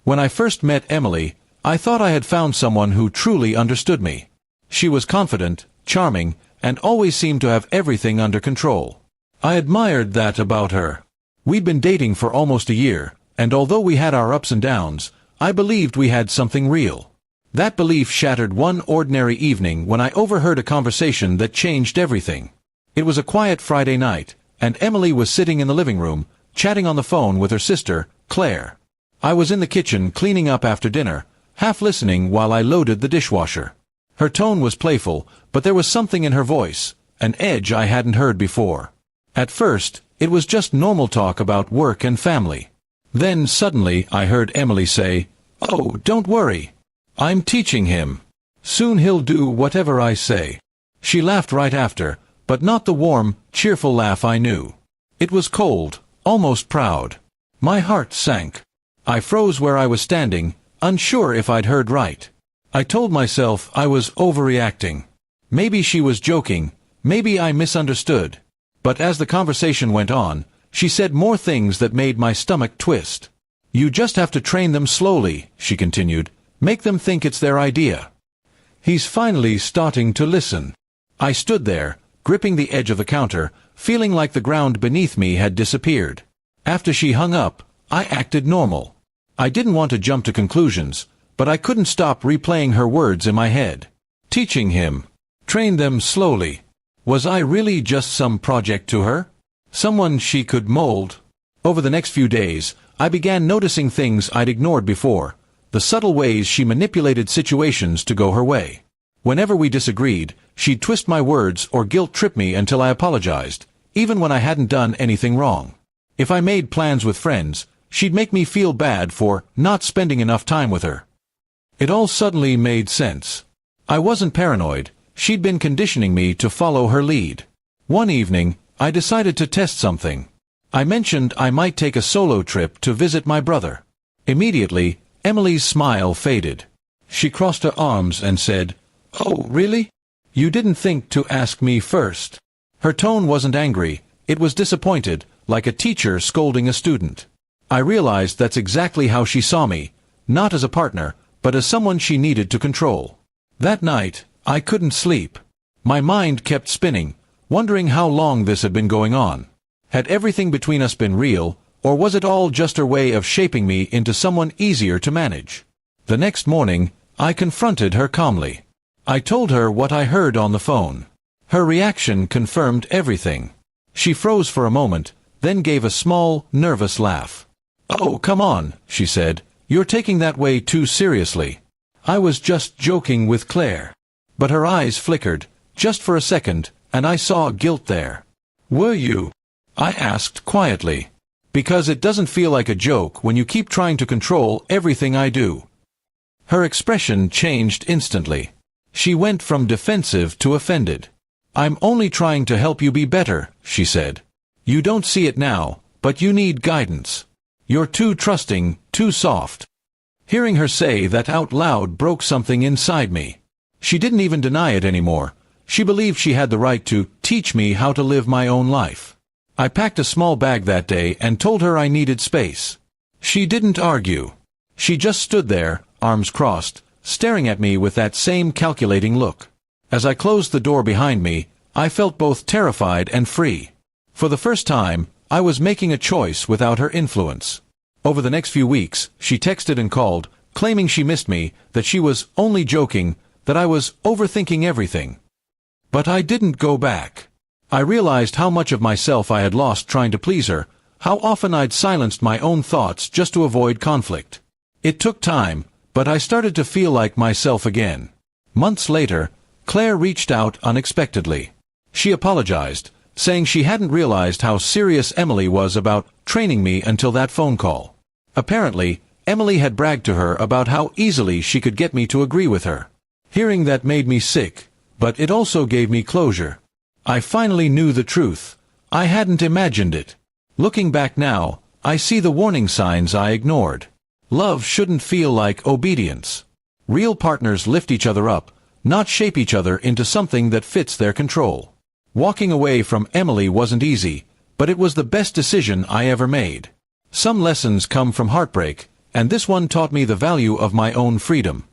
When I first met Emily, I thought I had found someone who truly understood me. She was confident, charming, and always seemed to have everything under control. I admired that about her. We'd been dating for almost a year, and although we had our ups and downs, I believed we had something real. That belief shattered one ordinary evening when I overheard a conversation that changed everything. It was a quiet Friday night, and Emily was sitting in the living room, chatting on the phone with her sister, Claire. I was in the kitchen cleaning up after dinner, half listening while I loaded the dishwasher. Her tone was playful, but there was something in her voice, an edge I hadn't heard before. At first, it was just normal talk about work and family. Then suddenly I heard Emily say, "Oh, don't worry. I'm teaching him. Soon he'll do whatever I say." She laughed right after, but not the warm, cheerful laugh I knew. It was cold, almost proud. My heart sank. I froze where I was standing, unsure if I'd heard right. I told myself I was overreacting. Maybe she was joking, maybe I misunderstood. But as the conversation went on, she said more things that made my stomach twist. "You just have to train them slowly," she continued. "Make them think it's their idea." He's finally starting to listen. I stood there, gripping the edge of the counter, feeling like the ground beneath me had disappeared. After she hung up, I acted normal. I didn't want to jump to conclusions, but I couldn't stop replaying her words in my head. Teaching him. Train them slowly. Was I really just some project to her? Someone she could mold? Over the next few days, I began noticing things I'd ignored before, the subtle ways she manipulated situations to go her way. Whenever we disagreed, she'd twist my words or guilt-trip me until I apologized, even when I hadn't done anything wrong. If I made plans with friends, she'd make me feel bad for not spending enough time with her. It all suddenly made sense. I wasn't paranoid. She'd been conditioning me to follow her lead. One evening, I decided to test something. I mentioned I might take a solo trip to visit my brother. Immediately, Emily's smile faded. She crossed her arms and said, "Oh, really? You didn't think to ask me first?" Her tone wasn't angry, it was disappointed, like a teacher scolding a student. I realized that's exactly how she saw me, not as a partner, but as someone she needed to control. That night, I couldn't sleep. My mind kept spinning, wondering how long this had been going on. Had everything between us been real, or was it all just her way of shaping me into someone easier to manage? The next morning, I confronted her calmly. I told her what I heard on the phone. Her reaction confirmed everything. She froze for a moment, then gave a small, nervous laugh. "Oh, come on," she said. "You're taking that way too seriously. I was just joking with Claire." But her eyes flickered, just for a second, and I saw guilt there. "Were you?" I asked quietly. "Because it doesn't feel like a joke when you keep trying to control everything I do." Her expression changed instantly. She went from defensive to offended. "I'm only trying to help you be better," she said. "You don't see it now, but you need guidance. You're too trusting, too soft." Hearing her say that out loud broke something inside me. She didn't even deny it anymore. She believed she had the right to teach me how to live my own life. I packed a small bag that day and told her I needed space. She didn't argue. She just stood there, arms crossed, staring at me with that same calculating look. As I closed the door behind me, I felt both terrified and free. For the first time, I was making a choice without her influence. Over the next few weeks, she texted and called, claiming she missed me, that she was only joking, that I was overthinking everything. But I didn't go back. I realized how much of myself I had lost trying to please her, how often I'd silenced my own thoughts just to avoid conflict. It took time, but I started to feel like myself again. Months later, Claire reached out unexpectedly. She apologized, saying she hadn't realized how serious Emily was about training me until that phone call. Apparently, Emily had bragged to her about how easily she could get me to agree with her. Hearing that made me sick, but it also gave me closure. I finally knew the truth. I hadn't imagined it. Looking back now, I see the warning signs I ignored. Love shouldn't feel like obedience. Real partners lift each other up, not shape each other into something that fits their control. Walking away from Emily wasn't easy, but it was the best decision I ever made. Some lessons come from heartbreak, and this one taught me the value of my own freedom.